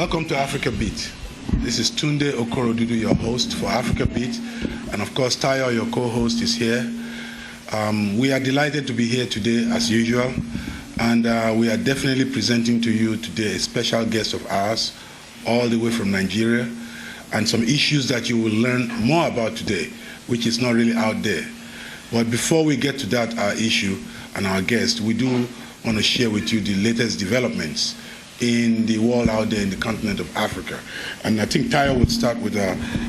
Welcome to Africa Beat. This is Tunde Okorodudu, your host for Africa Beat, and of course Tayo, your co-host, is here. We are delighted to be here today as usual, and we are definitely presenting to you today a special guest of ours, all the way from Nigeria, and some issues that you will learn more about today, which is not really out there. But before we get to that, our issue and our guest, we do want to share with you the latest developments in the world out there in the continent of Africa. And I think Tayo would start with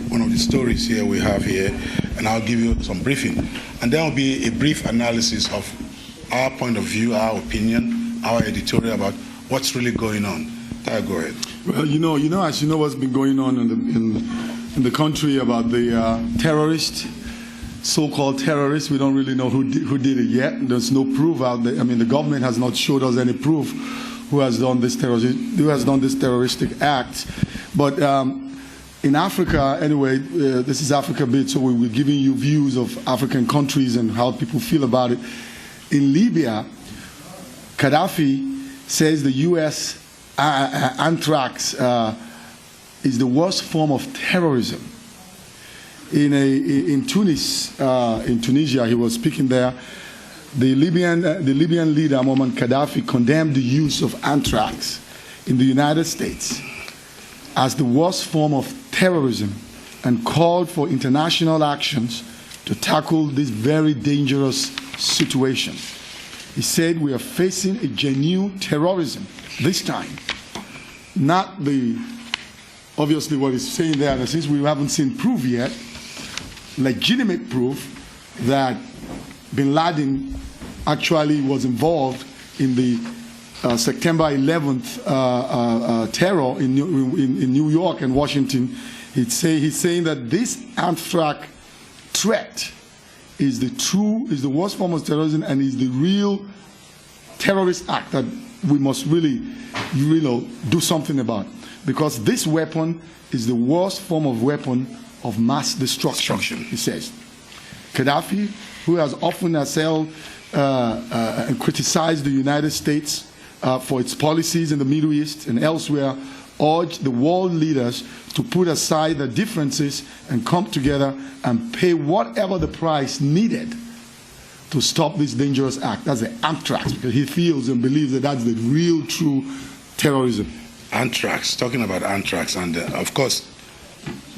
one of the stories here we have here, and I'll give you some briefing. And there will be a brief analysis of our point of view, our opinion, our editorial about what's really going on. Tayo, go ahead. Well, as you know what's been going on in the country about the terrorists, so-called terrorists. We don't really know who did it yet. There's no proof out there. I mean, the government has not showed us any proof who has done this terroristic act. But in Africa, anyway, this is Africa Beat, so we're giving you views of African countries and how people feel about it. In Libya, Gaddafi says the U.S. anthrax is the worst form of terrorism. In Tunisia, he was speaking there. The Libyan leader, Muammar Gaddafi, condemned the use of anthrax in the United States as the worst form of terrorism and called for international actions to tackle this very dangerous situation. He said, we are facing a genuine terrorism this time. Not obviously what he's saying there, that since we haven't seen proof yet, legitimate proof that bin Laden actually was involved in the September 11th terror in New York and Washington. He's saying that this anthrax threat is the worst form of terrorism and is the real terrorist act that we must really do something about. Because this weapon is the worst form of weapon of mass destruction, he says. Gaddafi, who has often assailed and criticized the United States for its policies in the Middle East and elsewhere, urged the world leaders to put aside their differences and come together and pay whatever the price needed to stop this dangerous act. That's the anthrax, because he feels and believes that that's the real, true terrorism. Anthrax, talking about anthrax, and of course,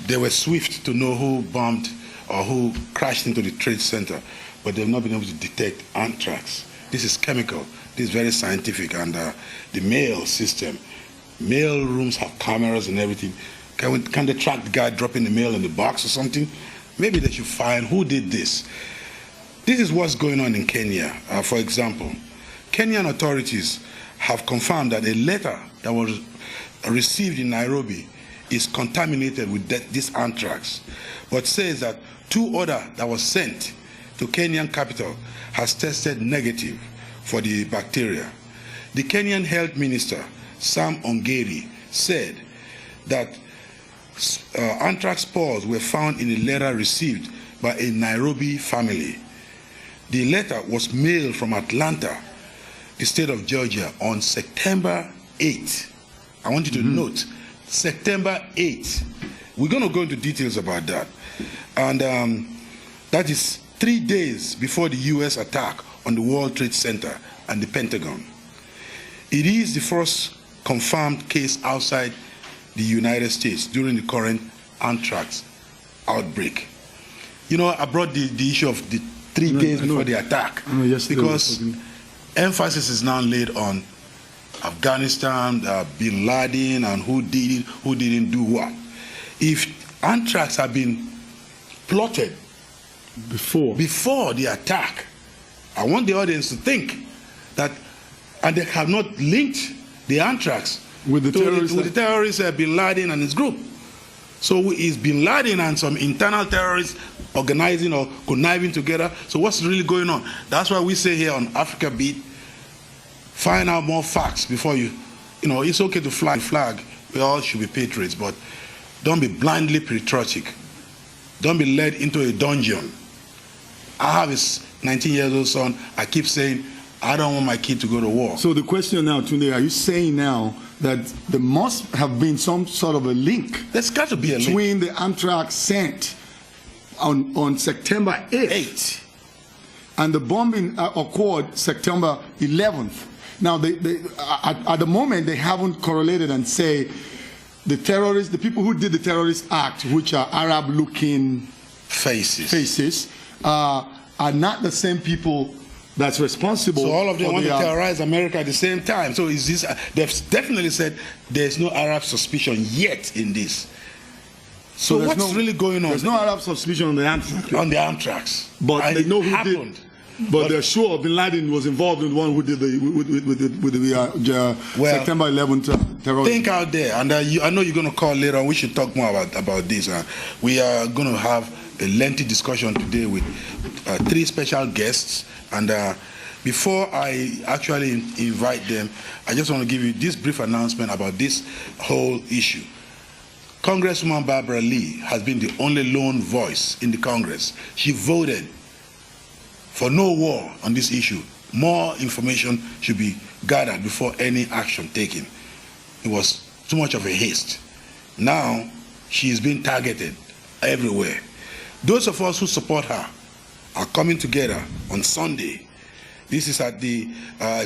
they were swift to know who bombed or who crashed into the Trade Center, but they've not been able to detect anthrax. This is chemical, this is very scientific, and the mail system, mail rooms have cameras and everything. Can they track the guy dropping the mail in the box or something? Maybe they should find who did this. This is what's going on in Kenya. For example, Kenyan authorities have confirmed that a letter that was received in Nairobi is contaminated with this anthrax, but says that 2 others that was sent to Kenyan capital has tested negative for the bacteria. The Kenyan Health Minister, Sam Ongeri, said that anthrax spores were found in a letter received by a Nairobi family. The letter was mailed from Atlanta, the state of Georgia, on September 8th. I want you to note, September 8th. We're going to go into details about that. And that is 3 days before the U.S. attack on the World Trade Center and the Pentagon. It is the first confirmed case outside the United States during the current anthrax outbreak. You know, I brought the issue of the 3 days before the attack because emphasis is now laid on Afghanistan, bin Laden, and who did it, who didn't do what. If anthrax had been plotted before the attack, I want the audience to think that, and they have not linked the anthrax with the terrorists, bin Laden and his group. So is bin Laden and some internal terrorists organizing or conniving together? So what's really going on? That's why we say here on Africa Beat, find out more facts before it's okay to fly the flag. We all should be patriots, but don't be blindly patriotic. Don't be led into a dungeon. I have a 19-year-old son. I keep saying, I don't want my kid to go to war. So the question now, Tunde, are you saying now that there must have been some sort of a link. There's got to be a link between the anthrax sent on September 8th and the bombing occurred September 11th. Now, at the moment, they haven't correlated and say the terrorists, the people who did the terrorist act, which are Arab-looking faces, are not the same people that's responsible. So all of them want to terrorize America at the same time. So is this? They've definitely said there's no Arab suspicion yet in this. So what's really going on? There's no Arab suspicion on the anthrax. On the anthrax, but they know who happened. Did. But they're sure Bin Laden was involved in the one who did the September 11th terrorism. Think out there, and I know you're going to call later on. We should talk more about this. We are going to have a lengthy discussion today with 3 special guests. And before I actually invite them, I just want to give you this brief announcement about this whole issue. Congresswoman Barbara Lee has been the only lone voice in the Congress. She voted for no war on this issue. More information should be gathered before any action taken. It was too much of a haste. Now, she is being targeted everywhere. Those of us who support her are coming together on Sunday. This is at the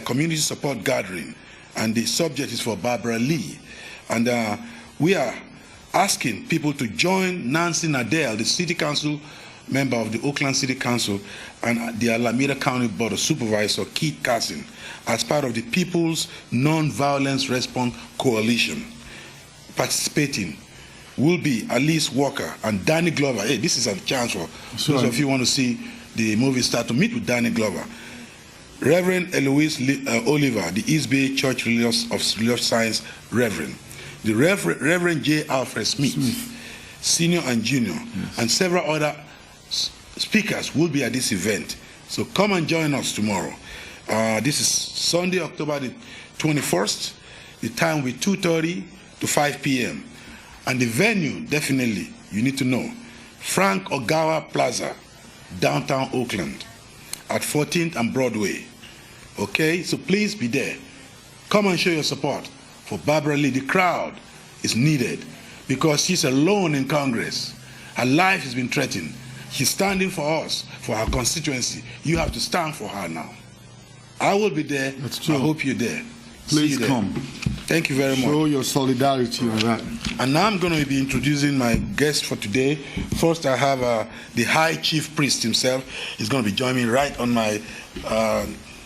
community support gathering, and the subject is for Barbara Lee. And we are asking people to join Nancy Nadell, the city council member of the Oakland City Council, and the Alameda County Board of Supervisor, Keith Carson, as part of the People's Non-Violence Response Coalition. Participating will be Alice Walker and Danny Glover. Hey, this is a chance for those of you who want to see the movie start to meet with Danny Glover. Reverend Eloise Oliver, the East Bay Church of Religious Science Reverend. The Reverend J. Alfred Smith, Senior and Junior, and several other speakers will be at this event. So come and join us tomorrow. This is Sunday, October the 21st. The time will be 2:30 to 5 p.m. And the venue, definitely, you need to know. Frank Ogawa Plaza, downtown Oakland, at 14th and Broadway. Okay, so please be there. Come and show your support for Barbara Lee. The crowd is needed because she's alone in Congress. Her life has been threatened. She's standing for us, for her constituency. You have to stand for her now. I will be there. That's true. I hope you're there. Please come. Thank you very much. Show your solidarity on that. And now I'm going to be introducing my guest for today. First, I have the High Chief Priest himself. He's going to be joining me right on my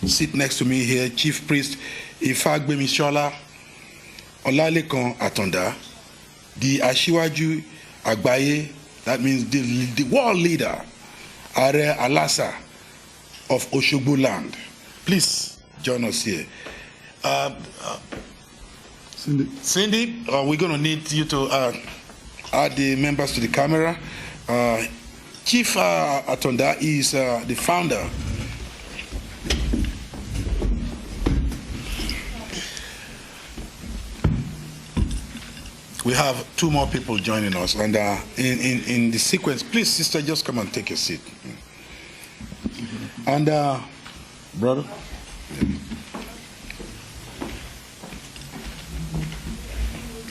seat next to me here. Chief Priest Ifagbemishola Olalekan Atonda, the Ashiwaju Agbaye, that means the world leader, Are Alasa of Oshogbo land. Please join us here. Cindy, we're going to need you to add the members to the camera. Chief Atonda is the founder. We have 2 more people joining us, and in the sequence, please, sister, just come and take your seat. And brother.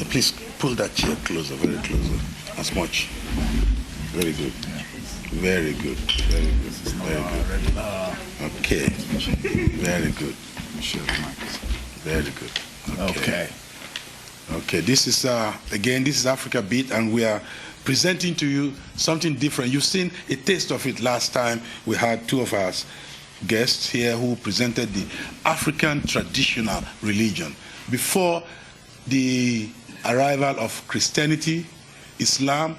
Please pull that chair closer, very closer, as much. Very good. Very good. Very good. Very good. Okay. Very good. Very good. Okay. Okay. This is again. This is Africa Beat, and we are presenting to you something different. You've seen a taste of it last time. We had 2 of our guests here who presented the African traditional religion before the arrival of Christianity, Islam,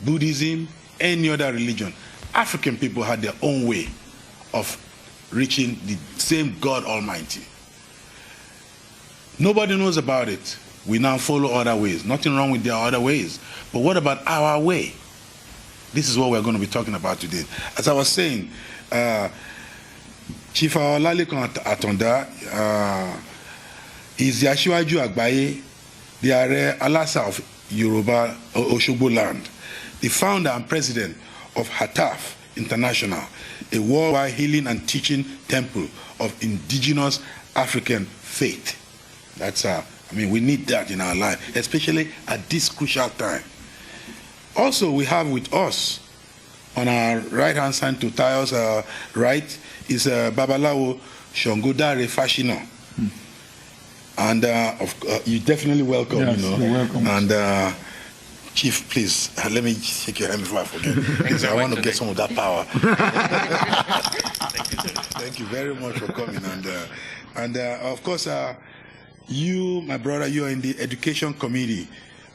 Buddhism, any other religion. African people had their own way of reaching the same God Almighty. Nobody knows about it. We now follow other ways. Nothing wrong with their other ways. But what about our way? This is what we're going to be talking about today. As I was saying, Chief Olalekan Atonda is the Ashiwaju Agbaye, the Are Alasa of Yoruba Oshogbo land, the founder and president of Hataf International, a worldwide healing and teaching temple of indigenous African faith. That's I mean, we need that in our life, especially at this crucial time. Also, we have with us, on our right-hand side to Tayo's right, is Babalawo Shongodare Fashino. And you're definitely welcome, yes, you know. You're welcome. And Chief, please, let me shake your hand before I forget. Please, I want to get some of that power. Thank you very much for coming. And of course, you, my brother, you are in the education committee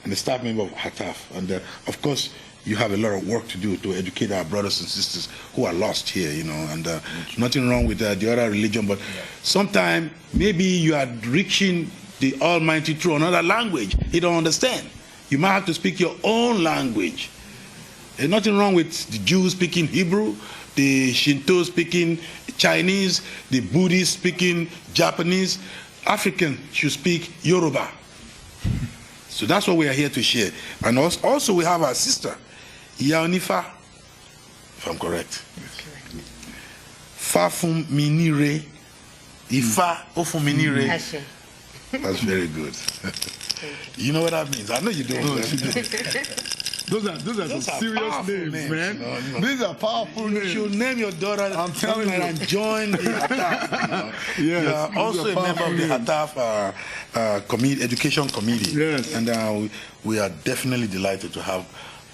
and the staff member of HATAF. And of course, you have a lot of work to do to educate our brothers and sisters who are lost here, you know. And nothing wrong with the other religion, but sometimes maybe you are reaching the Almighty through another language. He don't understand. You might have to speak your own language. There's nothing wrong with the Jews speaking Hebrew, the Shinto speaking Chinese, the Buddhists speaking Japanese. African should speak Yoruba. So that's what we are here to share. And also we have our sister, Yaonifa, if I'm correct. Fafum Minire, Ifa Ofum Minire. That's very good. You know what that means? I know you don't. Those are some serious names, man. You know. These are powerful names. You should name your daughter. I'm telling you. And join the HATAF. Yes, you are also a member of the HATAF education committee. Yes. And we are definitely delighted to have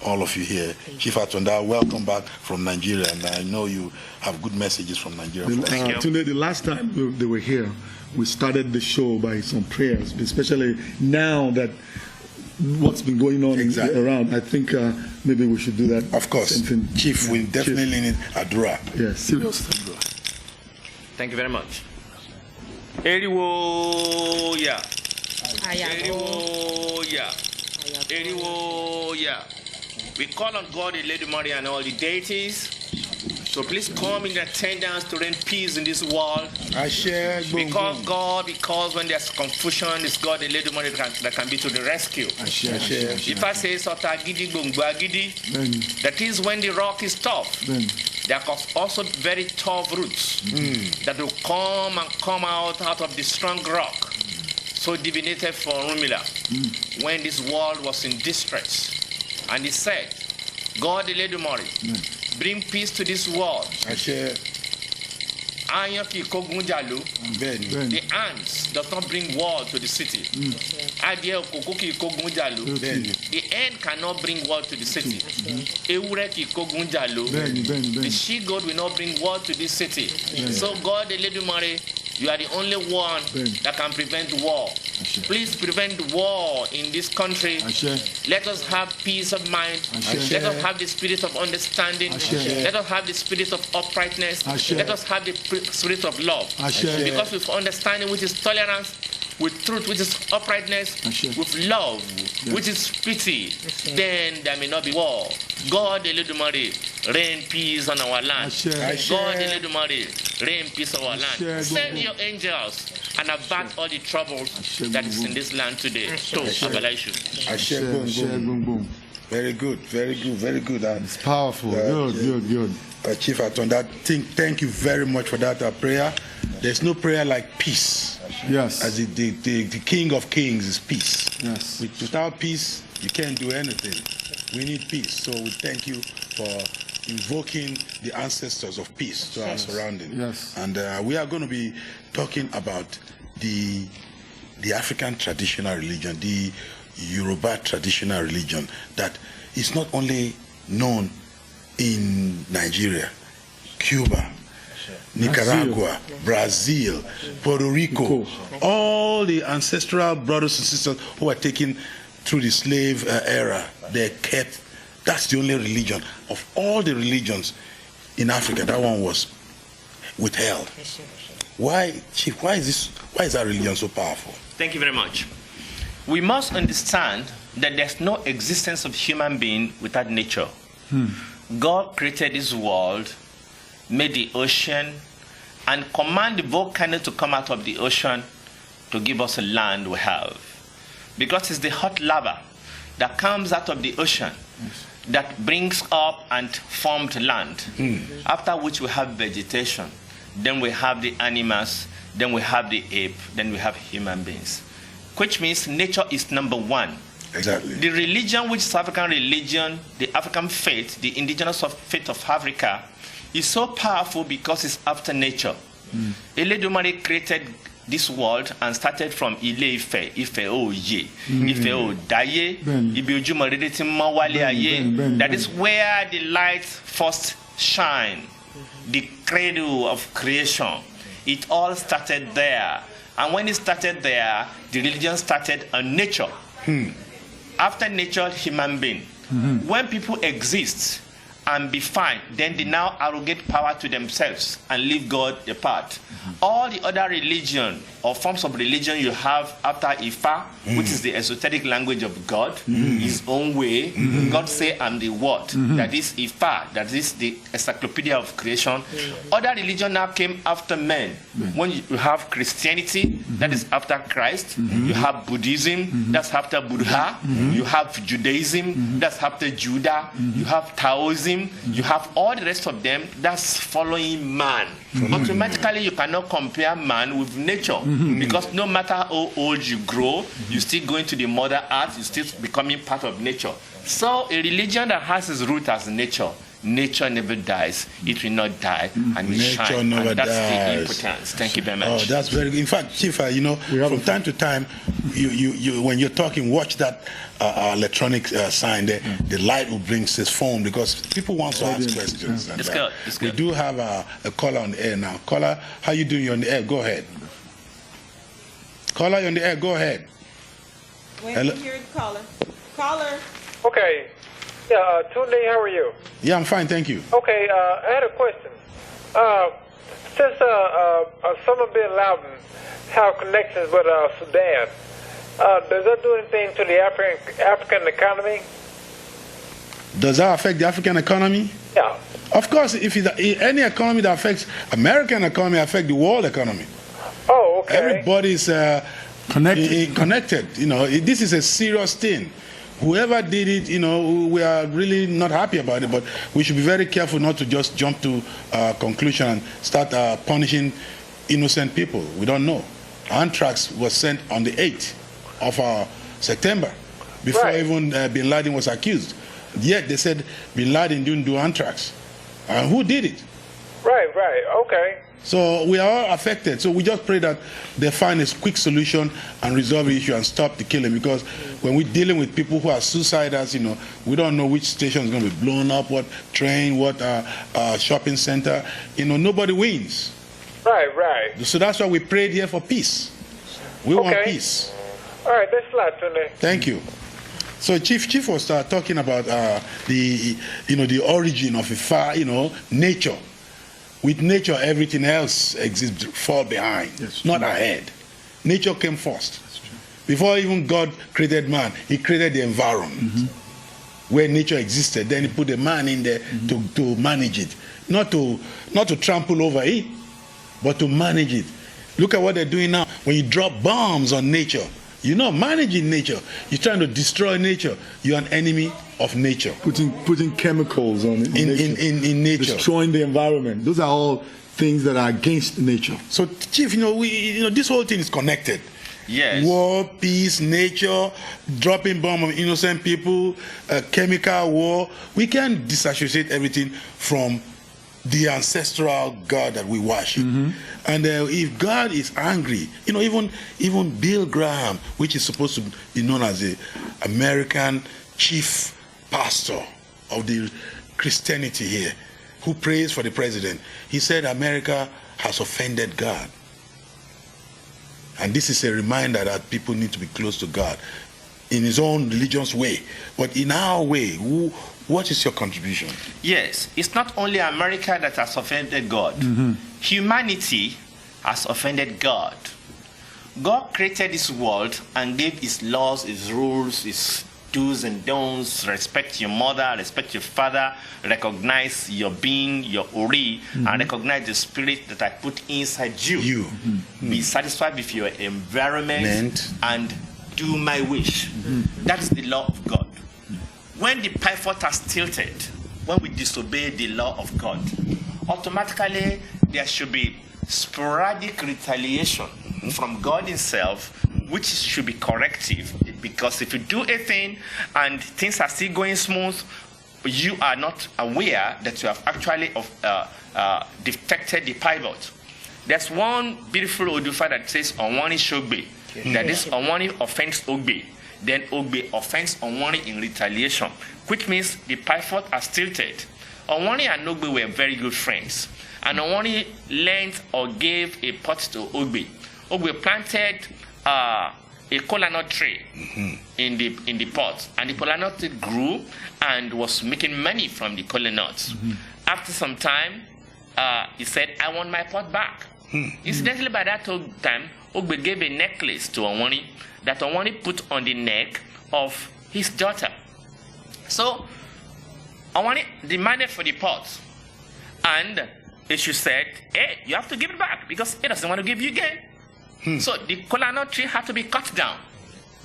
all of you here. Chief Atonda, welcome back from Nigeria. And I know you have good messages from Nigeria. Tunde, the last time they were here, we started the show by some prayers, especially now that what's been going on around. I think maybe we should do that. Of course. Chief, we definitely need Adura. Yes, serious Adura. Thank you very much. Eriwo ya. Eriwo ya. Eriwo ya. We call on God, the Lady Mary, and all the deities. So please come in attendance to reign peace in this world. Because when there's confusion, it's God, the Lady Mary, that can be to the rescue. If I say that is when the rock is tough. There are also very tough roots that will come out of the strong rock. So divinated for Rumila when this world was in distress. And he said, God, the Lady Mary, bring peace to this world. The ants does not bring war to the city. The ant cannot bring war to the city. The she-goat will not bring war to this city. So God, the Lady Mary, you are the only one that can prevent war. Please prevent war in this country. Let us have peace of mind. Let us have the spirit of understanding. Let us have the spirit of uprightness. Let us have the spirit of love. Because with understanding, which is tolerance, with truth, which is uprightness, with love, which is pity, then there may not be war. God, the Lady Mary, rain peace on our land. God, the Lady Mary, rain peace on our land. Send your angels and avert all the troubles that is in this land today. Very good, very good, very good. It's powerful. Good. Chief Atonda, thank you very much for that prayer. There's no prayer like peace. Yes. As the King of Kings is peace. Yes. Without peace, you can't do anything. We need peace. So we thank you for invoking the ancestors of peace to our surrounding. Yes. And we are going to be talking about the African traditional religion, the Yoruba traditional religion that is not only known in Nigeria, Cuba, Nicaragua, Brazil, Puerto Rico, all the ancestral brothers and sisters who were taken through the slave era, they're kept. That's the only religion of all the religions in Africa. That one was withheld. Why, Chief? Why is that religion so powerful? Thank you very much. We must understand that there's no existence of human being without nature. God created this world, made the ocean, and commanded the volcano to come out of the ocean to give us a land we have. Because it's the hot lava that comes out of the ocean that brings up and formed land. After which we have vegetation, then we have the animals, then we have the ape, then we have human beings. which means nature is number one. Exactly. The religion, which is African religion, the African faith, the indigenous faith of Africa, is so powerful because it's after nature. Eledumare created this world and started from Ile Ife, Ife Oye, Ife Odaye, Ibi Ojumare ti mo wale aye. That is where the light first shine, the cradle of creation. It all started there. And when it started there, the religion started on nature. After nature, human being. When people exist and be fine, then they now arrogate power to themselves and leave God apart. All the other religion or forms of religion you have after Ifa, which is the esoteric language of God, his own way. God say, I'm the word. That is Ifa, that is the encyclopedia of creation. Other religion now came after men. When you have Christianity, that is after Christ. You have Buddhism, that's after Buddha. You have Judaism, that's after Judah. You have Taoism. You have all the rest of them that's following man. Automatically, you cannot compare man with nature because no matter how old you grow, you still going to the mother earth, you still becoming part of nature. So a religion that has its root as nature, nature never dies. It will not die, and it shines. And that's the importance. Thank you very much. Oh, that's very good. In fact, Chief, you know, from time to time, you when you're talking, watch that electronic sign there. The light will bring his phone because people want to ask questions. It's good. It's good. We do have a caller on the air now. Caller, how you doing? You're on the air. Go ahead. Caller, you're on the air. Go ahead. Wait to hear the caller. Caller. Okay. Yeah, Tunde, how are you? Yeah, I'm fine, thank you. Okay, I had a question. Since Osama bin Laden have connections with Sudan, does that do anything to the African economy? Does that affect the African economy? Yeah. Of course, if any economy that affects American economy affects the world economy. Oh, okay. Everybody's connected. You know, this is a serious thing. Whoever did it, you know, we are really not happy about it, but we should be very careful not to just jump to conclusion and start punishing innocent people. We don't know. Anthrax was sent on the 8th of September, before even bin Laden was accused. Yet they said bin Laden didn't do anthrax. Who did it? Right, okay. So we are all affected. So we just pray that they find a quick solution and resolve the issue and stop the killing. Because when we're dealing with people who are suicidals, you know, we don't know which station is going to be blown up, what train, what shopping center. You know, nobody wins. Right. So that's why we prayed here for peace. We want peace. All right, that's a lot, Tunde. Thank you. So Chief was talking about the origin of nature. With nature, everything else exists, fall behind, not ahead. Nature came first. Before even God created man, he created the environment where nature existed. Then he put the man in there to manage it. Not to trample over it, but to manage it. Look at what they're doing now. When you drop bombs on nature, you're not managing nature. You're trying to destroy nature. You're an enemy of nature. Putting chemicals on it in nature. Destroying the environment. Those are all things that are against nature. So, Chief, this whole thing is connected. Yes. War, peace, nature, dropping bomb on innocent people, chemical war. We can't disassociate everything from the ancestral God that we worship. And if God is angry, even Bill Graham, which is supposed to be known as the American chief pastor of the Christianity here, who prays for the president, he said America has offended God. And this is a reminder that people need to be close to God in his own religious way. But in our way, what is your contribution? Yes, it's not only America that has offended God. Humanity has offended God. God created this world and gave his laws, his rules, his do's and don'ts. Respect your mother, respect your father, recognize your being, your ori, and recognize the spirit that I put inside you. Be satisfied with your environment and do my wish. That is the law of God. When the pivot has tilted, when we disobey the law of God, automatically there should be sporadic retaliation from God himself which should be corrective, because if you do a thing and things are still going smooth, you are not aware that you have actually defected the pivot. There's one beautiful Odufa that says Onwani Shogbe, that this Onwani offends Ogbe, then Ogbe offends Onwani in retaliation, which means the pivot are tilted. Onwani and Ogbe were very good friends, and Onwani lent or gave a pot to Ogbe. Ogbe planted a kola nut tree in the pot, and the kola nut grew and was making money from the kola nuts. After some time, he said, I want my pot back. Incidentally, by that time, Ogbe gave a necklace to Onwani that Onwani put on the neck of his daughter. So Onwani demanded for the pot, and Eshu said, hey, you have to give it back because he doesn't want to give you again. So the kola nut tree had to be cut down.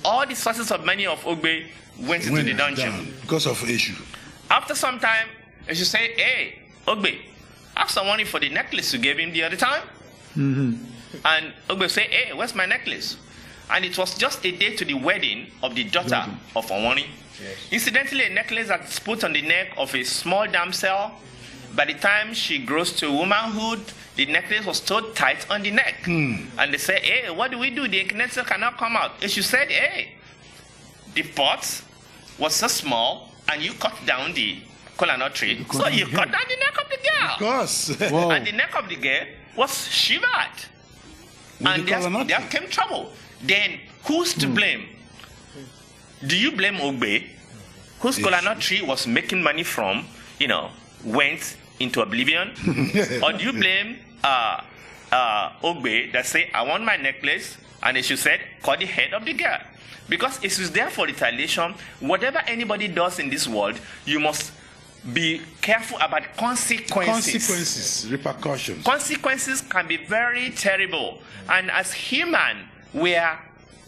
All the sources of money of Ogbe went into the dungeon. Because of issue. After some time, Eshu said, hey, Ogbe, have some money for the necklace you gave him the other time. And Ogbe said, hey, where's my necklace? And it was just a day to the wedding of the daughter of Onwani. Incidentally, a necklace that's put on the neck of a small damsel, by the time she grows to womanhood, the necklace was so tight on the neck. And they said, hey, what do we do? The necklace cannot come out. And she said, hey, the pot was so small, and you cut down the kola nut tree, so you cut down the neck of the girl. Of course. And the neck of the girl was shivered. And there came trouble. Then, who's to blame? Do you blame Ogbe, whose kola nut tree was making money from, went into oblivion? Or do you blame Ogbe that say, I want my necklace, and Eshu said, cut the head of the girl? Because it is there for retaliation. Whatever anybody does in this world, you must be careful about consequences. Repercussions. Consequences can be very terrible. And as human, we have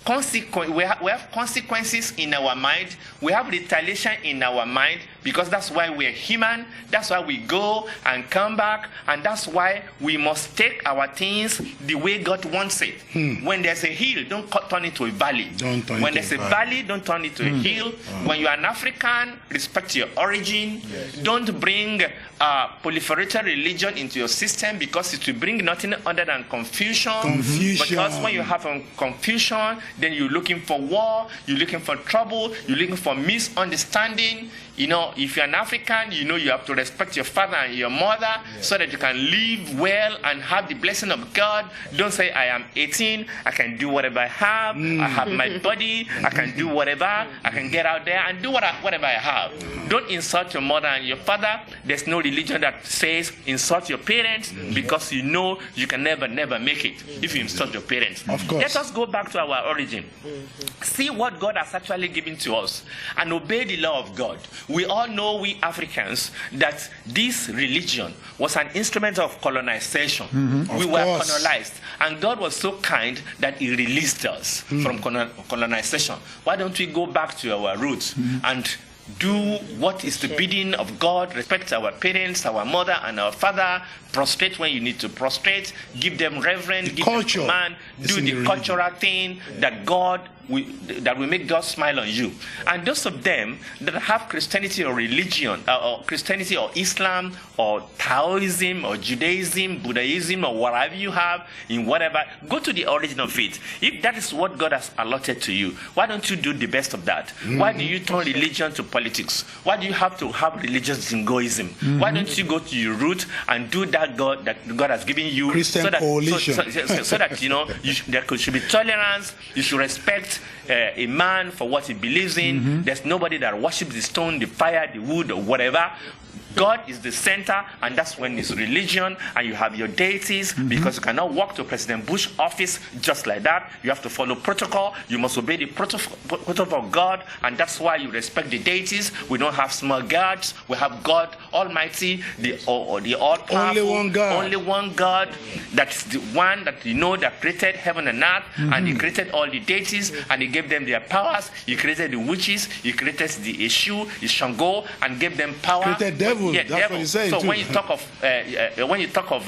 consequences in our mind. We have retaliation in our mind, because that's why we're human. That's why we go and come back. And that's why we must take our things the way God wants it. When there's a hill, don't turn it to a valley. When there's a valley, don't turn it to a hill. When you're an African, respect your origin. Don't bring proliferated religion into your system, because it will bring nothing other than confusion. Because when you have confusion, then you're looking for war, you're looking for trouble, you're looking for misunderstanding. If you're an African, you have to respect your father and your mother so that you can live well and have the blessing of God. Don't say, I am 18, I can do whatever I have, I have my body, I can do whatever, I can get out there and do whatever I have. Don't insult your mother and your father. There's no religion that says insult your parents, because you can never make it if you insult your parents. Of course. Let us go back to our origin. See what God has actually given to us and obey the law of God. We all know, we Africans, that this religion was an instrument of colonization. We were colonized, and God was so kind that He released us from colonization. Why don't we go back to our roots and do what is the bidding of God, respect our parents, our mother and our father, prostrate when you need to prostrate, give them reverence, give them command, do the cultural thing that that will make God smile on you. And those of them that have Christianity or religion, or Christianity or Islam or Taoism or Judaism, Buddhism or whatever you have, in whatever, go to the origin of it. If that is what God has allotted to you, why don't you do the best of that? Why do you turn religion to politics? Why do you have to have religious jingoism? Why don't you go to your root and do that God has given you, Christian coalition, so that there should be tolerance. You should respect a man for what he believes in. There's nobody that worships the stone, the fire, the wood, or whatever. God is the center, and that's when it's religion, and you have your deities, because you cannot walk to President Bush's office just like that. You have to follow protocol. You must obey the protocol of God, and that's why you respect the deities. We don't have small gods. We have God Almighty, the all-powerful, only one God. That's the one that that created heaven and earth, and He created all the deities, and He gave them their powers. He created the witches. He created the Eshu, the Shango, and gave them power. Created devils. devil. Yeah, That's devil. what he's saying so too. when you talk of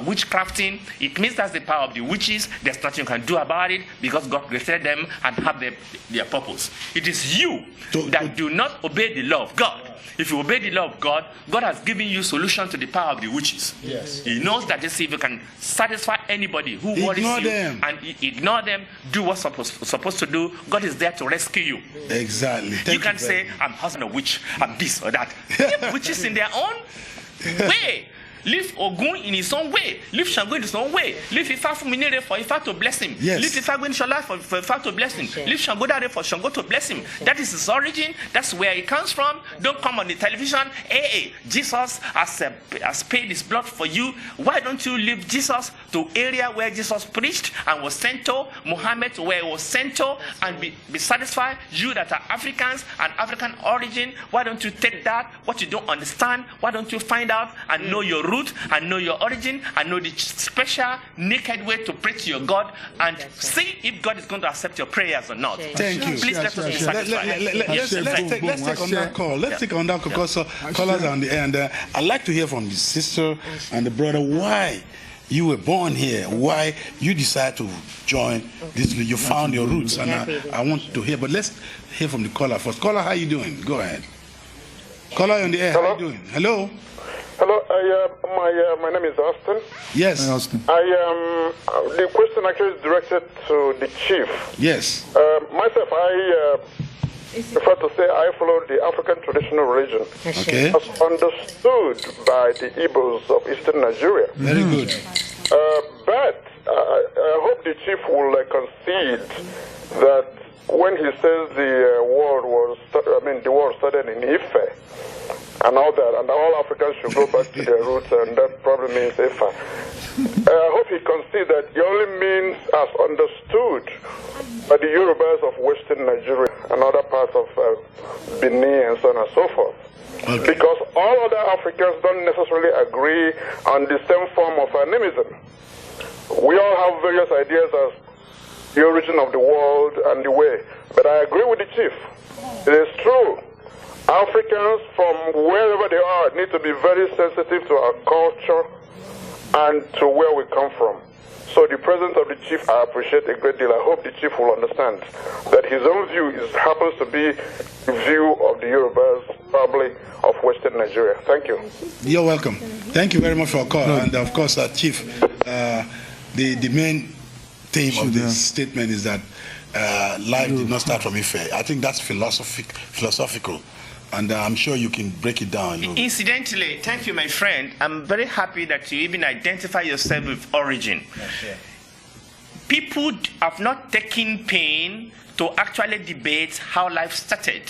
witchcrafting, it means that's the power of the witches. There's nothing you can do about it because God created them and have their purpose. It is you that do not obey the law of God. If you obey the law of God, God has given you solution to the power of the witches. Yes. He knows that if you can satisfy anybody who worries you and ignore them, do what's supposed to do, God is there to rescue you. Exactly. You can say, I'm husband of witch, I'm this or that. Witches in their own way. Leave Ogun in his own way. Leave Shango in his own way. Leave Ifa Fuminere for Ifa to bless him. Yes. Leave Ifa Gwinshola for Ifa to bless him. Leave Shango Dare for Shango to bless him. That is his origin. That's where he comes from. Don't come on the television. Hey, Jesus has paid his blood for you. Why don't you leave Jesus to area where Jesus preached and was sent to, Muhammad where he was sent to, and be satisfied? You that are Africans and African origin, why don't you take that, what you don't understand, why don't you find out and know your root and know your origin and know the special naked way to pray to your God and see if God is going to accept your prayers or not. Thank you. Please let us be satisfied. Let's take on that call. Let's take on that call because callers are on the air, and I'd like to hear from the sister and the brother why you were born here, why you decided to join this. You found your roots, and I want to hear. But let's hear from the caller first. Caller, how you doing? Go ahead. Caller on the air. How you doing? Hello. Hello, my name is Austin. Yes. Hi, Austin. The question actually is directed to the chief. Yes. Myself, I prefer to say I follow the African traditional religion. Okay. As understood by the Igbos of Eastern Nigeria. Very good. But I hope the chief will concede that when he says the war started in Ife, and all that, and all Africans should go back to their roots, and that probably means Ifa. I hope he concedes that it only means as understood by the Yorubas of Western Nigeria and other parts of Benin and so on and so forth. Okay. Because all other Africans don't necessarily agree on the same form of animism. We all have various ideas as the origin of the world and the way, but I agree with the chief. It is true. Africans from wherever they are need to be very sensitive to our culture and to where we come from. So the presence of the chief, I appreciate a great deal. I hope the chief will understand that his own view happens to be the view of the Yorubas, probably of Western Nigeria. Thank you. You're welcome. Thank you very much for your call. And of course, Chief, the main theme of this statement is that life did not start from Ife. I think that's philosophical. And I'm sure you can break it down. Incidentally, thank you, my friend. I'm very happy that you even identify yourself with origin. Yes, people have not taken pain to actually debate how life started.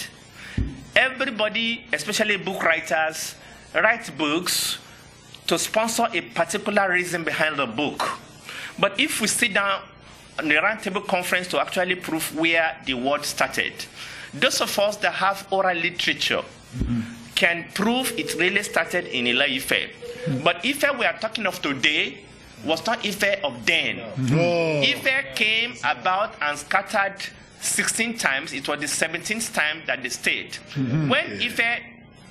Everybody, especially book writers, write books to sponsor a particular reason behind the book. But if we sit down on the roundtable conference to actually prove where the world started, those of us that have oral literature can prove it really started in Ile-Ife. But Ife we are talking of today was not Ife of then. Ife came about and scattered 16 times. It was the 17th time that they stayed. When Ife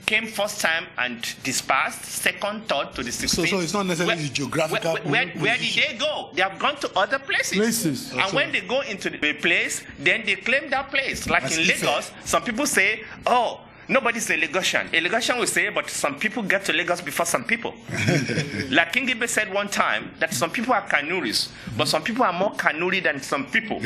came first time and dispersed, second, third to the 16th. So it's not necessarily the geographical. Where did they go? They have gone to other places. And when they go into the place, then they claim that place. Like in Lagos, some people say, oh, nobody's a Lagosian. A Lagosian will say, but some people get to Lagos before some people. Like King Ibe said one time, that some people are Kanuris, but some people are more Kanuri than some people.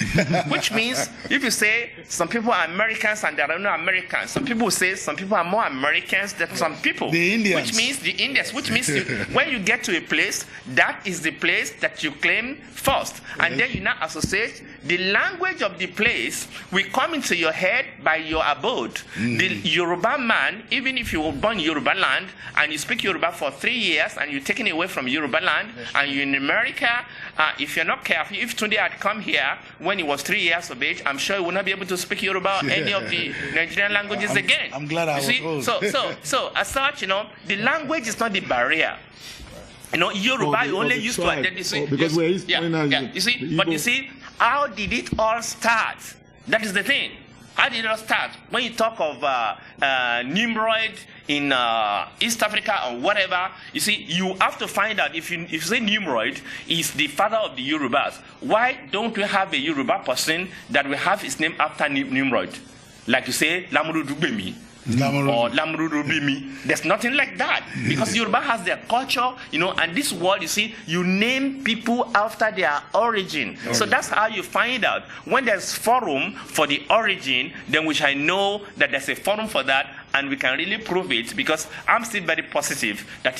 Which means, if you say some people are Americans and there are no Americans, some people will say some people are more Americans than some people. The Indians. Which means the Indians. Which means when you get to a place, that is the place that you claim first. And then you now associate the language of the place will come into your head by your abode. The Yoruba man, even if you were born in Yoruba land and you speak Yoruba for 3 years and you're taken away from Yoruba land and you're in America, if you're not careful, if Tunde had come here when he was 3 years of age, I'm sure he would not be able to speak Yoruba or any of the Nigerian languages again. I'm glad I was old. So as such, the language is not the barrier. Yoruba you only used to identify. Because we're you see, but you see, how did it all start? That is the thing. How did it all start? When you talk of Nimrod in East Africa or whatever, you see, you have to find out if you say Nimrod is the father of the Yorubas, why don't we have a Yoruba person that will have his name after Nimrod? Like you say, Lamurudubemi. Or Lamurudubimi. There's nothing like that. Because Yoruba has their culture, you know, and this world, you see, you name people after their origin. So that's how you find out. When there's forum for the origin, then we shall know that there's a forum for that, and we can really prove it, because I'm still very positive that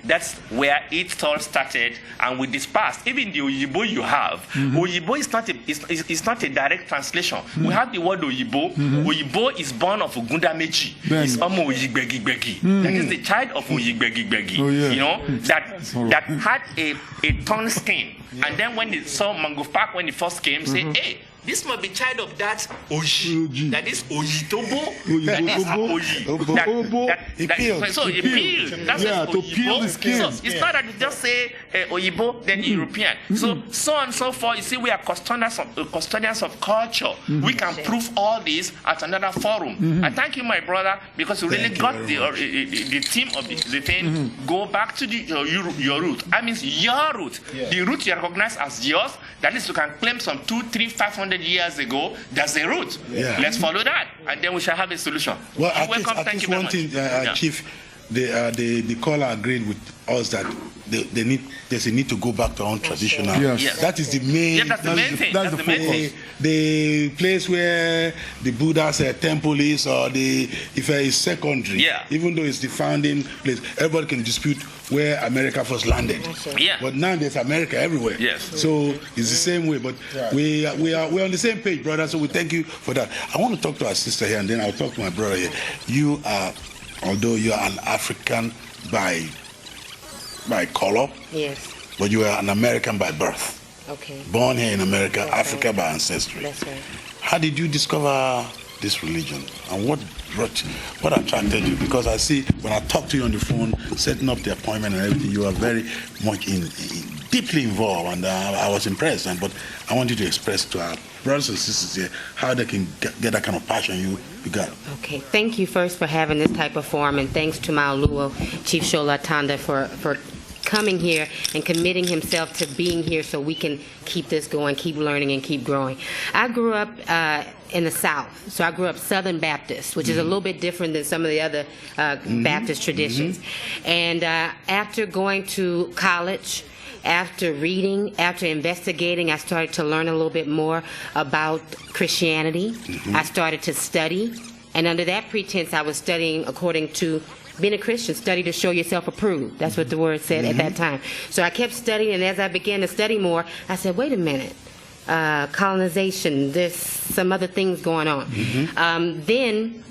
that's where it all started, and we dispersed. Even the Oyibo you have, Oyibo is not a direct translation. We have the word Oyibo. Oyibo is born of Ogundameji. It's Omo Oyigbegi. That is the child of Oyigbegi. You know, that had a torn skin. And then when they saw Mango Park, when he first came, say, hey, this must be child of that Oji. That is Oyitobo. That is Oyi. So he peeled. That's to peel the skin. So it's not that you just say Oyibo, then European. So on and so forth. You see, we are custodians of culture. We can prove all this at another forum. I thank you, my brother, because you really got the theme of the thing. Go back to your root. I mean, your root. The root you recognize as yours. That is, you can claim some 200, 300, 500 years ago. That's the root. Let's follow that, and then we shall have a solution. Well, at least one thing, Chief, the caller agreed with us that there's a need to go back to our own traditional. Yes. That is the main. That's the main thing. That's the main thing. The place where the Buddha's temple is, or if it's secondary. Even though it's the founding place, everybody can dispute where America first landed. But now there's America everywhere. So it's the same way. But we're on the same page, brother. So we thank you for that. I want to talk to our sister here, and then I'll talk to my brother here. You are, although you are an African by color, but you are an American by birth. Born here in America, Africa by ancestry. That's right. How did you discover this religion, and what attracted you? Because I see when I talk to you on the phone, setting up the appointment and everything, you are very much deeply involved, and I was impressed. But I want you to express to our brothers and sisters here how they can get that kind of passion you got. Okay, thank you first for having this type of forum, and thanks to Maoluo, Chief Shola Tanda, for coming here and committing himself to being here so we can keep this going, keep learning, and keep growing. I grew up in the South, so I grew up Southern Baptist, which is a little bit different than some of the other Baptist traditions. And after going to college, after reading, after investigating, I started to learn a little bit more about Christianity. I started to study, and under that pretense, I was studying according to being a Christian. Study to show yourself approved. That's what the word said at that time. So I kept studying, and as I began to study more, I said, wait a minute, colonization, there's some other things going on. Then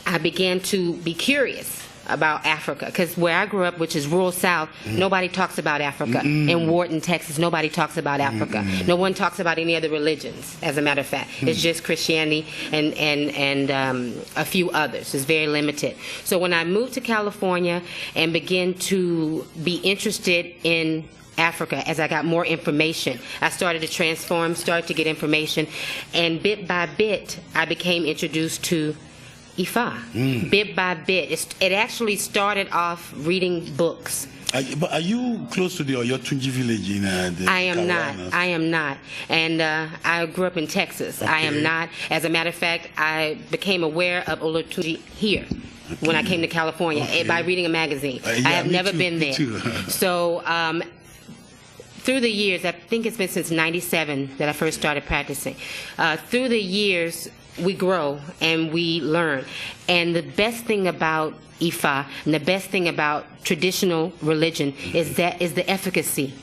I began to be curious about Africa, because where I grew up, which is rural South, nobody talks about Africa. In Wharton, Texas, nobody talks about Africa. No one talks about any other religions, as a matter of fact. It's just Christianity and a few others. It's very limited. So when I moved to California and began to be interested in Africa, as I got more information, I started to transform, started to get information, and bit by bit, I became introduced to Ifa. Bit by bit. It actually started off reading books. But are you close to the Oyotunji village in the I am Carolinas? not. I am not. And I grew up in Texas. I am not. As a matter of fact, I became aware of Olotunji here when I came to California by reading a magazine. I have never been there. So through the years, I think it's been since '97 that I first started practicing. Through the years, we grow and we learn. And the best thing about Ifa and the best thing about traditional religion is the efficacy.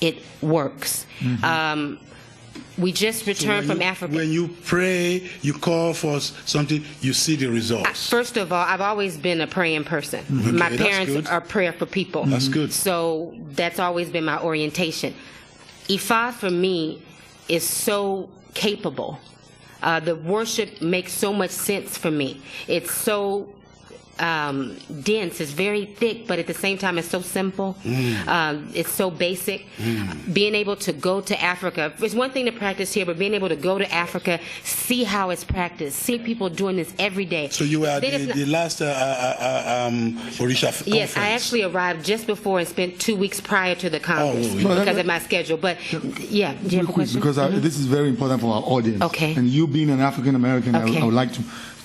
It works. We just returned from Africa. When you pray, you call for something, you see the results. First of all, I've always been a praying person. My parents are prayerful people. That's good. So that's always been my orientation. Ifa for me is so capable. The worship makes so much sense for me. It's so dense, it's very thick, but at the same time it's so simple. It's so basic. Being able to go to Africa, it's one thing to practice here, but being able to go to Africa, see how it's practiced, see people doing this every day. So you were at the last Orisha conference? Yes, I actually arrived just before and spent 2 weeks prior to the conference because of my schedule. But yeah, do you have a question? Because this is very important for our audience. Okay. And you being an African American, Okay. I would like to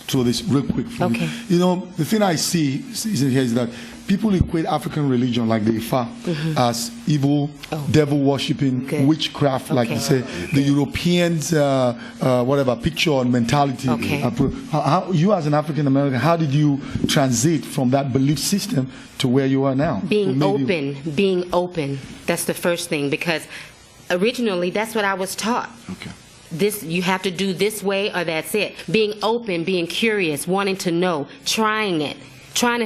throw this real quick for Okay. you. You know, the thing I see here is that people equate African religion like the Ifa as evil, devil worshipping, witchcraft, like you say. The Europeans, whatever, picture and mentality. How, you as an African American, how did you transit from that belief system to where you are now? Being open. That's the first thing, because originally that's what I was taught. Okay. This, you have to do this way or that's it. Being open, being curious, wanting to know, trying it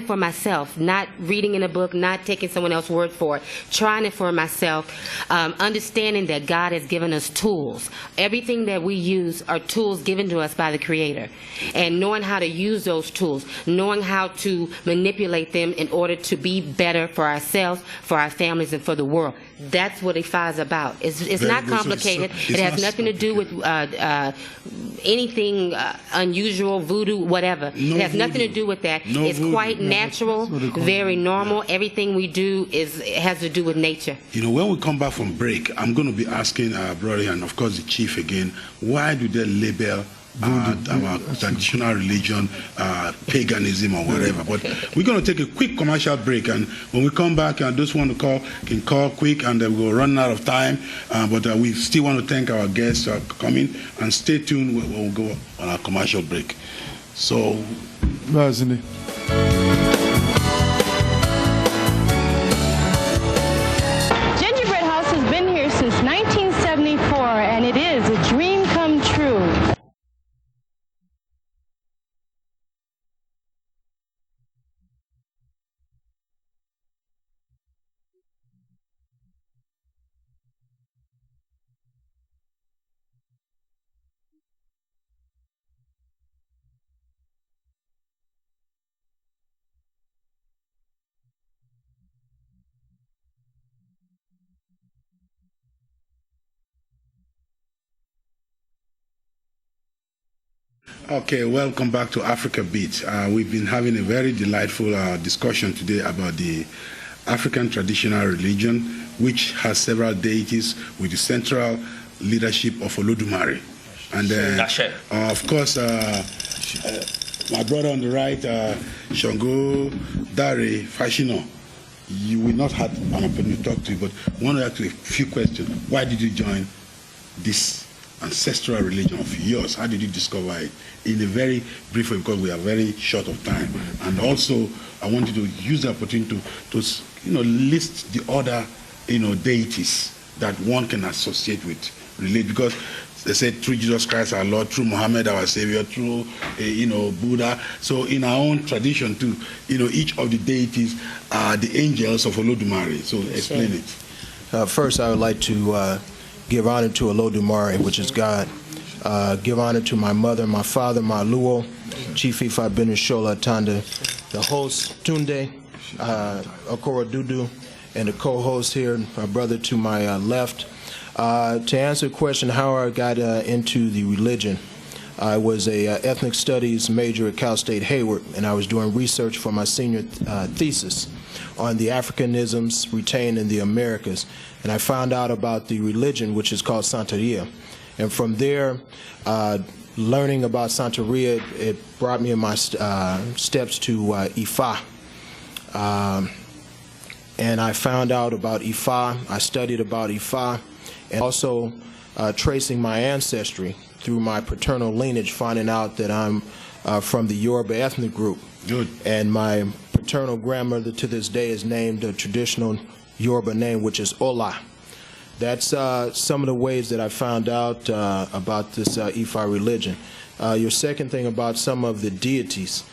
for myself, not reading in a book, not taking someone else's word for it, trying it for myself, understanding that God has given us tools. Everything that we use are tools given to us by the Creator, and knowing how to use those tools, knowing how to manipulate them in order to be better for ourselves, for our families, and for the world. That's what Ifa is about. It's not complicated. It has nothing to do with anything unusual, voodoo, whatever. It has nothing to do with that. It's quite natural, very normal. Everything we do has to do with nature. You know, when we come back from break, I'm going to be asking our brother and, of course, the chief again, why do they label our traditional religion paganism or whatever? But we're going to take a quick commercial break, and when we come back, and those who want to call can call quick, and we'll run out of time. But we still want to thank our guests for coming, and stay tuned. We'll go on our commercial break. So, Gingerbread House has been here since 1974, and it is a dream come true. Okay, welcome back to Africa Beat. We've been having a very delightful discussion today about the African traditional religion, which has several deities with the central leadership of Olodumare. And of course, my brother on the right, Shango Dare Fashino, you will not have an opportunity to talk to you, but I want to ask you a few questions. Why did you join this ancestral religion of yours? How did you discover it? In a very brief way, because we are very short of time. And also, I want you to use the opportunity to list the other, deities that one can associate with, relate, because they say through Jesus Christ our Lord, through Muhammad our Savior, through, Buddha. So in our own tradition too, each of the deities are the angels of Olodumare. So explain it. First, I would like to give honor to Olodumare, which is God. Give honor to my mother, my father, my Luo, Chief Ifa Shola Tanda, the host, Tunde Okorodudu, and the co-host here, my brother to my left. To answer the question how I got into the religion, I was a ethnic studies major at Cal State Hayward, and I was doing research for my senior thesis on the Africanisms retained in the Americas. And I found out about the religion, which is called Santeria. And from there, learning about Santeria, it brought me in my steps to Ifa. And I found out about Ifa. I studied about Ifa, and also tracing my ancestry through my paternal lineage, finding out that I'm from the Yoruba ethnic group. Good. And my paternal grandmother to this day is named a traditional Yoruba name, which is Ola. That's some of the ways that I found out about this Ifa religion. Your second thing about some of the deities.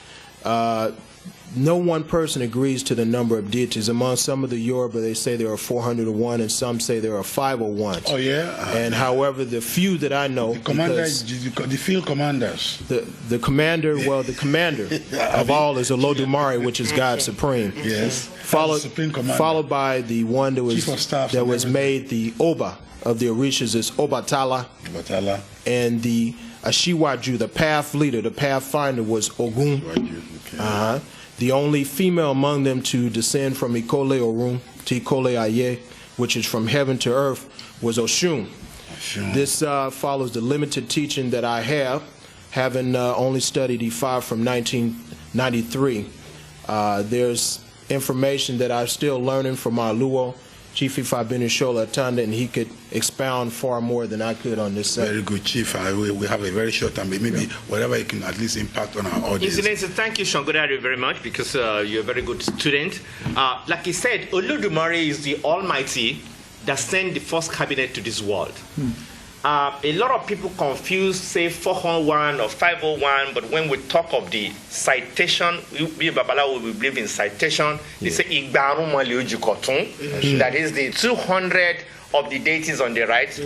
no one person agrees to the number of deities. Among some of the Yoruba, they say there are 401, and some say there are 501. Oh, yeah? And however, the few that I know... The field commanders. The commander, well, the commander of all is Olodumare, which is God Supreme. Yes. Followed by the one that was made the Oba of the Orishas is Obatala. And the Ashiwaju, the path leader, the pathfinder, was Ogun. Okay. The only female among them to descend from Ikole Orun to Ikole Aye, which is from heaven to earth, was Oshun. This follows the limited teaching that I have, having only studied Ifa from 1993. There's information that I'm still learning from our Luo, Chief Ifa Benishola Atanda, and he could expound far more than I could on this subject. Very good, Chief. We have a very short time, but maybe whatever you can at least impact on our audience. Excellency, thank you, Shangodari, very much, because you're a very good student. Like he said, Olodumare is the Almighty that sent the first cabinet to this world. A lot of people confuse, say, 401 or 501, but when we talk of the citation, we believe in citation, they say, that is the 200 of the deities on the right, the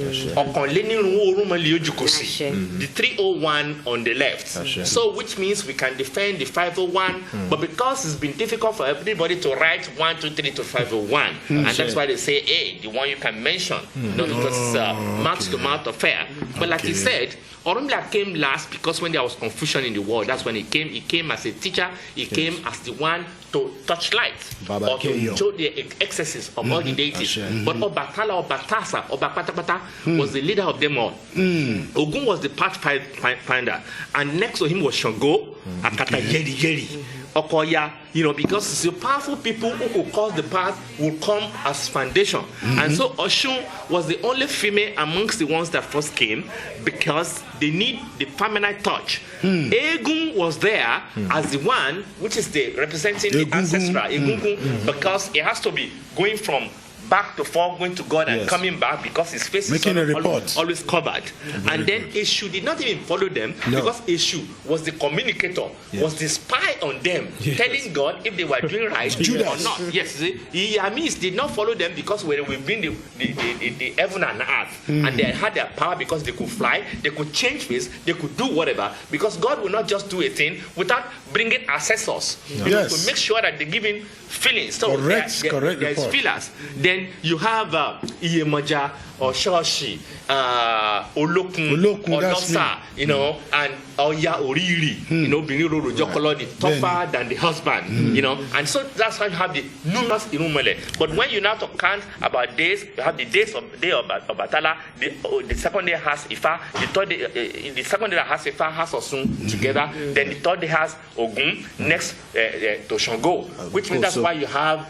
301 on the left. So, which means we can defend the 501, but because it's been difficult for everybody to write 1, 2, 3 to 501, and that's why they say, hey, the one you can mention, because it's mouth-to-mouth affair. But like he said, Orunmila came last because when there was confusion in the world, that's when he came. He came as a teacher. He came as the one to touch light or to show the excesses of all the deities. But Obatala, Obatasa, Obapatapata was the leader of them all. Ogun was the pathfinder, and next to him was Shango, Akata Yeri Yeri. Okoya, because the powerful people who could cause the path will come as foundation. And so Oshun was the only female amongst the ones that first came because they need the feminine touch. Egun was there as the one which is the representing the ancestral, Egungun, because it has to be going from back to forth, going to God and coming back because his face is always covered. And then Eshu did not even follow them because Eshu was the communicator, was the spy on them, telling God if they were doing right or not. Yes, Yamis did not follow them because we were within the heaven and earth, and they had their power because they could fly, they could change face, they could do whatever, because God will not just do a thing without bringing assessors to make sure that they're giving feelings. So there's feelers. Then you have Iyemaja or Shoshi, Olokun, or Nosa, and Oya Oriri, Biniro Rojokolo, the tougher than the husband, and so that's how you have the numerous Irumele. But when you now count about days, you have the day of Batala, the second day has Ifa, the third day, the second day that has Ifa has Osun together, then the third day has Ogun, next to Shango, which means that's why you have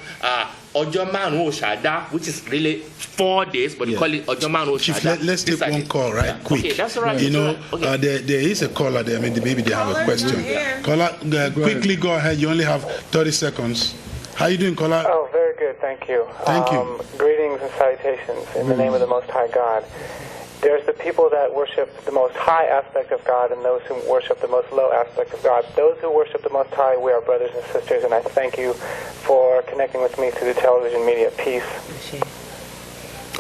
Ojoman Oshada, which is really 4 days, but you call it Ojoman Oshada. Let's take one call quick. Okay, that's all right. There is a caller there. Maybe they have a question. Caller, quickly go ahead. You only have 30 seconds. How are you doing, caller? Oh, very good. Thank you. Thank you. Greetings and salutations in the name of the Most High God. There's the people that worship the most high aspect of God and those who worship the most low aspect of God. Those who worship the most high, we are brothers and sisters, and I thank you for connecting with me through the television media. Peace.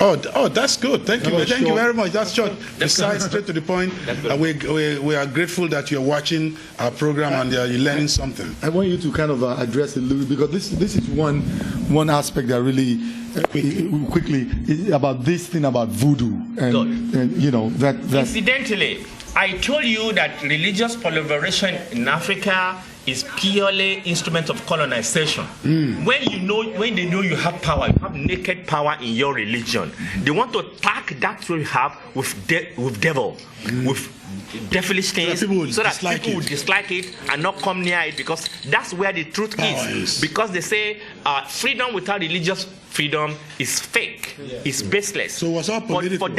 Oh, that's good. Thank you. Thank you very much. That's short. Besides, straight to the point. We are grateful that you're watching our program and you're learning something. I want you to kind of address it, Louis, because this is one aspect that really quickly is about this thing about voodoo and that. Incidentally, I told you that religious proliferation in Africa is purely instrument of colonization. When they know you have power, you have naked power in your religion, they want to attack that you have with devil, with devilish things, so that people will dislike it and not come near it, because that's where the truth is. Because they say freedom without religious freedom is fake, is baseless. So what's up political?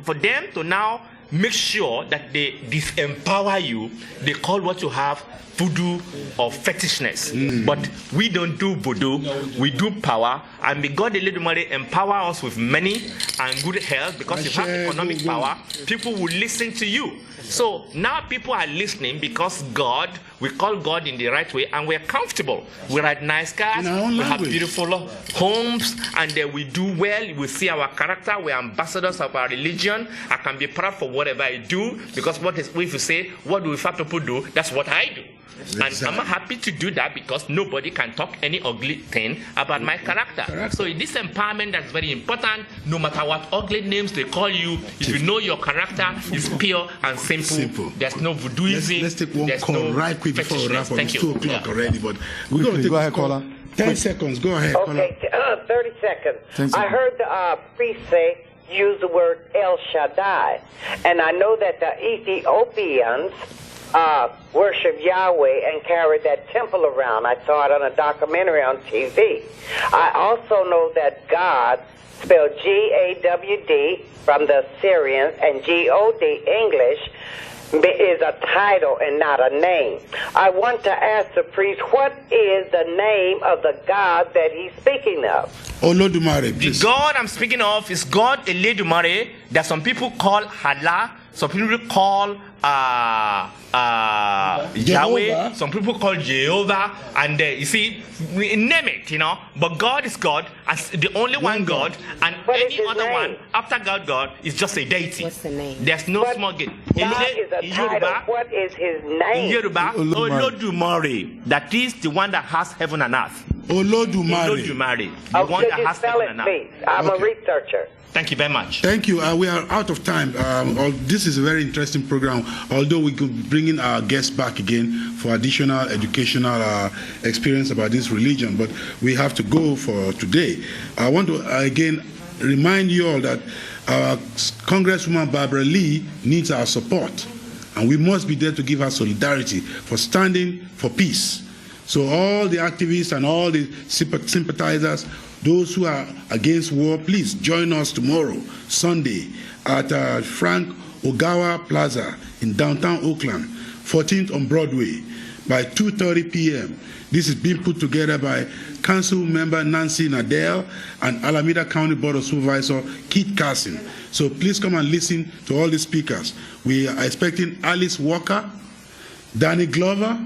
For them to now make sure that they disempower you, they call what you have voodoo or fetishness. But we don't do voodoo, we do power, and may God Eledumare empower us with money and good health, because if you have economic power, people will listen to you. So now people are listening because God We call God in the right way, and we're comfortable. We ride nice cars, In our own we have language. beautiful homes, and we do well. We see our character. We're ambassadors of our religion. I can be proud for whatever I do, because if you say, what do fat people do? That's what I do. Exactly. And I'm happy to do that, because nobody can talk any ugly thing about my character. So this empowerment that's very important. No matter what ugly names they call you, if you know your character is pure and simple. There's no voodooism. Let's take one call right quick before we wrap up. It's 2 o'clock already, but we're going to take Go ahead, caller. 10 seconds. Go ahead, caller. Okay, 30 seconds. 10 seconds. I heard the priest say, use the word El Shaddai. And I know that the Ethiopians worship Yahweh and carry that temple around. I saw it on a documentary on TV. I also know that God, spelled G-A-W-D from the Assyrians, and G-O-D, English, is a title and not a name. I want to ask the priest, what is the name of the God that he's speaking of? Olodumare, The please. God I'm speaking of is God Eledumare, that some people call Allah, some people call Yahweh, some people call Jehovah, and you see, we name it, but God is God, as the only one God, and any other one after God is just a deity. What's the name? There's no small God. God is a title. What is his name? In Yoruba, Olodumare, that is the one that has heaven and earth. Olodumare. Olodumare, the one Could that you has spell heaven it, and earth. please? I'm a researcher. Thank you very much. Thank you. We are out of time. This is a very interesting program, although we could bring in our guests back again for additional educational experience about this religion, but we have to go for today. I want to again remind you all that Congresswoman Barbara Lee needs our support, and we must be there to give her solidarity for standing for peace. So all the activists and all the sympathizers, those who are against war, please join us tomorrow, Sunday, at Frank Ogawa Plaza in downtown Oakland, 14th on Broadway, by 2:30 p.m. This is being put together by Council Member Nancy Nadell and Alameda County Board of Supervisor Keith Carson. So please come and listen to all the speakers. We are expecting Alice Walker, Danny Glover,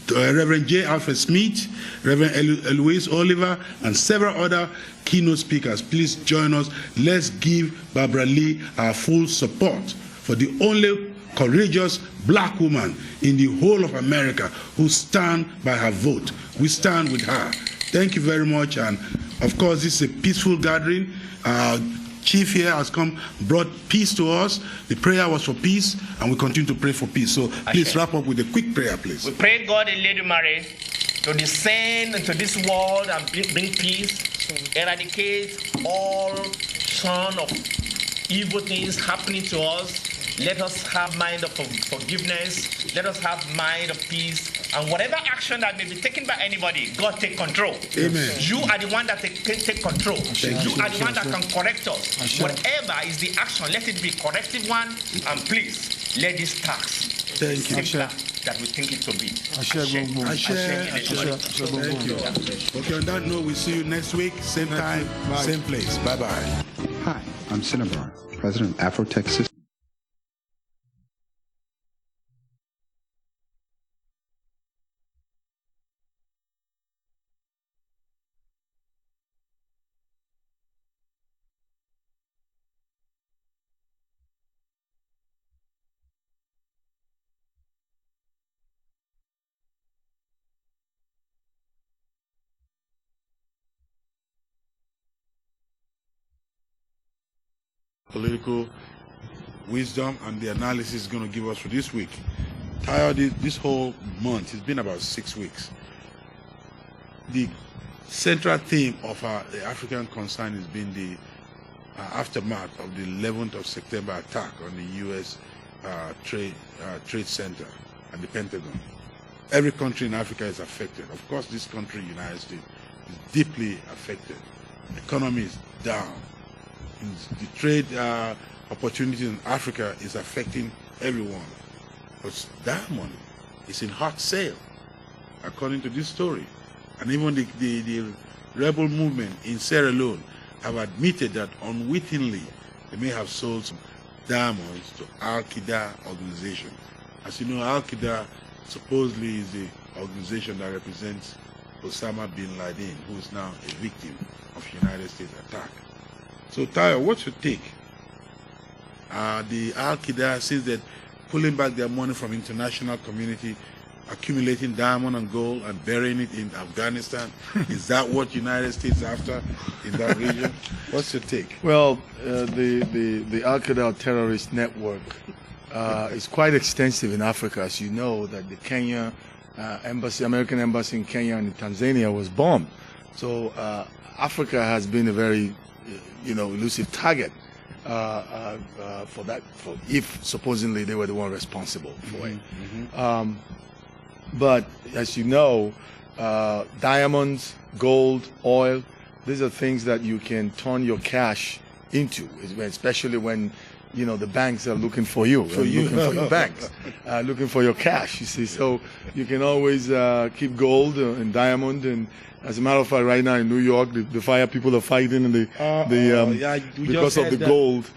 Reverend J. Alfred Smith, Reverend Eloise Oliver, and several other keynote speakers. Please join us. Let's give Barbara Lee our full support for the only courageous black woman in the whole of America who stand by her vote. We stand with her. Thank you very much. And of course, this is a peaceful gathering. Chief here has come, brought peace to us. The prayer was for peace, and we continue to pray for peace. So please wrap up with a quick prayer, please. We pray God Eledumare to descend into this world and bring peace, eradicate all son of evil things happening to us. Let us have mind of forgiveness. Let us have mind of peace. And whatever action that may be taken by anybody, God take control. Amen. You are the one that take control. You are the one that can correct us. Whatever is the action, let it be corrective one. And please, let this tax simpler that we think it to be. Thank you. Okay, on that note, we'll see you next week, same time, same place. Bye-bye. Hi, I'm Cinnabar, president of Afrotech Systems. Political wisdom and the analysis is going to give us for this week. Tired this whole month, it's been about 6 weeks. The central theme of the African concern has been the aftermath of the 11th of September attack on the U.S. Trade Center and the Pentagon. Every country in Africa is affected. Of course, this country, United States, is deeply affected. The economy is down. The trade opportunities in Africa is affecting everyone. But diamond is in hot sale, according to this story. And even the rebel movement in Sierra Leone have admitted that unwittingly they may have sold some diamonds to Al-Qaeda organization. As you know, Al-Qaeda supposedly is the organization that represents Osama bin Laden, who is now a victim of United States attack. So, Tayo, what's your take? The Al-Qaeda says that pulling back their money from international community, accumulating diamond and gold and burying it in Afghanistan. Is that what United States after in that region? What's your take? Well, the Al-Qaeda terrorist network is quite extensive in Africa. As you know, that the Kenya embassy, American embassy in Kenya and in Tanzania was bombed. So Africa has been a very, elusive target for that. If supposedly they were the one responsible for it. But as you know, diamonds, gold, oil, these are things that you can turn your cash into, especially when the banks are looking for you, looking for your banks, looking for your cash. You see, so you can always keep gold and diamond. And as a matter of fact, right now in New York, the fire people are fighting, and because of the gold.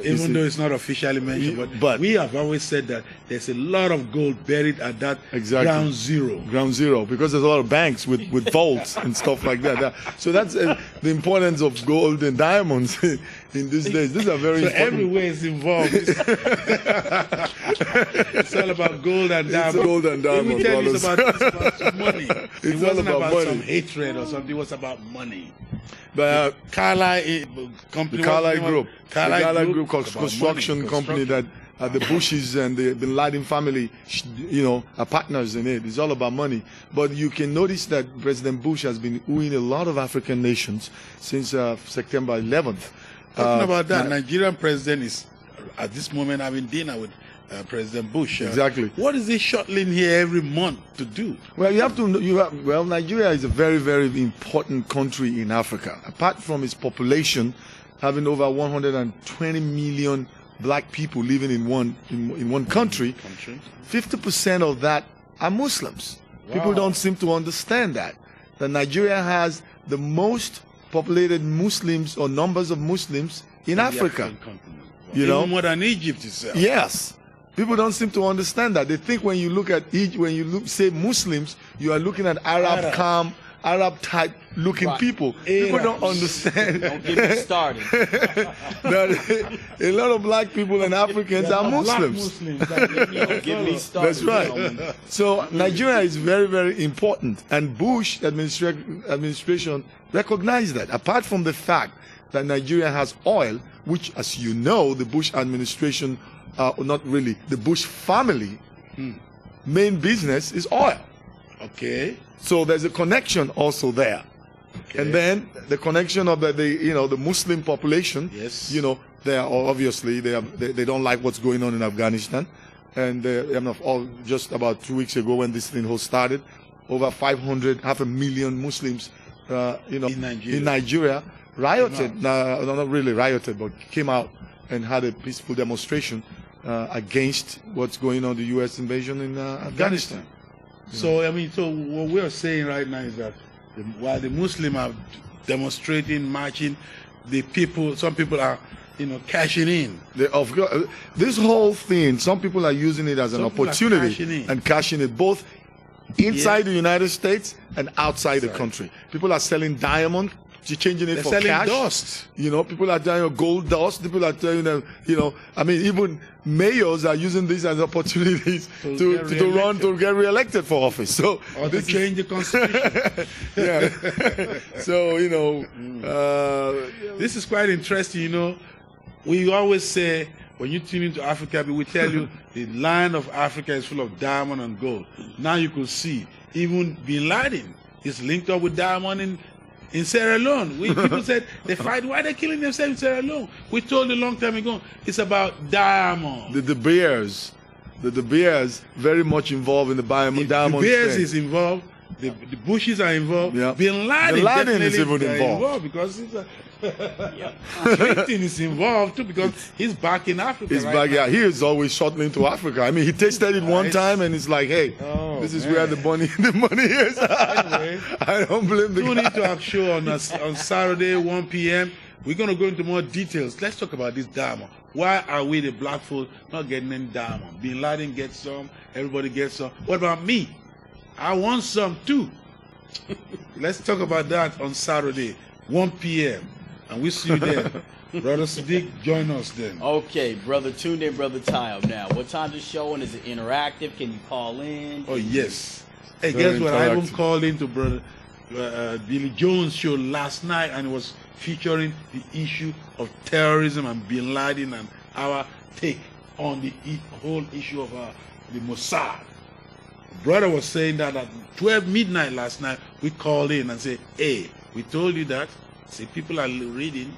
Even though it's not officially mentioned, but we have always said that there's a lot of gold buried at that ground zero. Ground zero, because there's a lot of banks with vaults and stuff like that. So that's the importance of gold and diamonds in these days. These are very important. Everywhere is involved. It's all about gold and diamonds. It's gold and diamonds. Let me tell you, it's about money. It wasn't all about some hatred or something. It was about money. But Carlyle company, the Carlyle Group, Carlyle Group construction company that the Bushes and the Bin Laden family, are partners in it. It's all about money. But you can notice that President Bush has been wooing a lot of African nations since September 11th. Talking about that, Nigerian president is at this moment having dinner with President Bush. Exactly. What is he shuttling here every month to do? Well, Nigeria is a very, very important country in Africa. Apart from its population, having over 120 million black people living in one country, 50% of that are Muslims. Wow. People don't seem to understand that Nigeria has the most populated Muslims or numbers of Muslims in Africa. Even more than Egypt itself. Yes. People don't seem to understand that. They think when you look at say Muslims, you are looking at Arab type looking people. People don't understand. Don't get me started. That a lot of black people and Africans are Muslims. Don't get me started. That's right. So Nigeria is very, very important, and Bush administration recognized that. Apart from the fact that Nigeria has oil, which, as you know, the Bush administration, not really, the Bush family main business is oil. Okay. So there's a connection also there. Okay. And then the connection of the Muslim population. Yes. They are obviously they don't like what's going on in Afghanistan, and just about 2 weeks ago when this thing started, over 500,000 Muslims, in Nigeria rioted. Not really rioted, but came out and had a peaceful demonstration against what's going on, the U.S. invasion in Afghanistan. So, so what we're saying right now is that while the Muslims are demonstrating, marching, some people are, cashing in. This whole thing, some people are using it as an opportunity and cashing it both inside the United States and outside the country. People are selling diamond, changing it for cash. Dust. People are telling gold dust. People are telling them, even mayors are using this as opportunities to get reelected for office. So or to change the constitution. Yeah. So this is quite interesting. We always say when you tune into Africa, we tell you the land of Africa is full of diamond and gold. Now you could see even Bin Laden is linked up with diamond in Sierra Leone. People said they fight. Why are they killing themselves in Sierra Leone? We told you a long time ago. It's about diamond. The Bears very much involved in the diamond. The Bears is involved. The Bushes are involved. Yeah. Bin Laden is even involved because Clinton is involved too because he's back in Africa. He's back. Yeah, he is always shuttling to Africa. He tasted it one time and it's like, hey, this is where the money is. Anyway, I don't blame the guy. Tune into our show on Saturday 1 p.m. We're going to go into more details. Let's talk about this diamond. Why are we, the black folk, not getting any diamond? Bin Laden gets some, everybody gets some. What about me? I want some too. Let's talk about that on Saturday, 1 p.m. And we'll see you there. Brother Sadiq, join us then. Okay, Brother Tunde and Brother Tayo. Now, what time is the show and is it interactive? Can you call in? Oh, yes. Hey, Very guess what? I even interactive. called into Brother Billy Jones' show last night, and it was featuring the issue of terrorism and Bin Laden and our take on the whole issue of the Mossad. Brother was saying that at 12 midnight last night, we called in and said, hey, we told you that. Say, people are reading.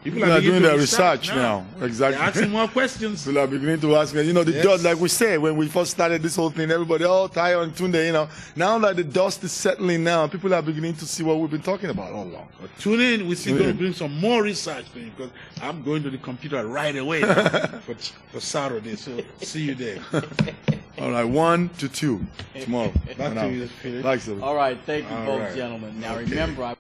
People are doing their research now. Exactly. They're asking more questions. People are beginning to ask me. You know, the dust, like we said, when we first started this whole thing, everybody, Tayo and Tunde, you know. Now that the dust is settling now, people are beginning to see what we've been talking about all along. But tune in. We're still going to bring some more research for you, because I'm going to the computer right away now for Saturday. So see you there. All right, 1 to 2 tomorrow. Back to you, Philip. Thanks, All right, thank you All both right. gentlemen. Now Okay. remember,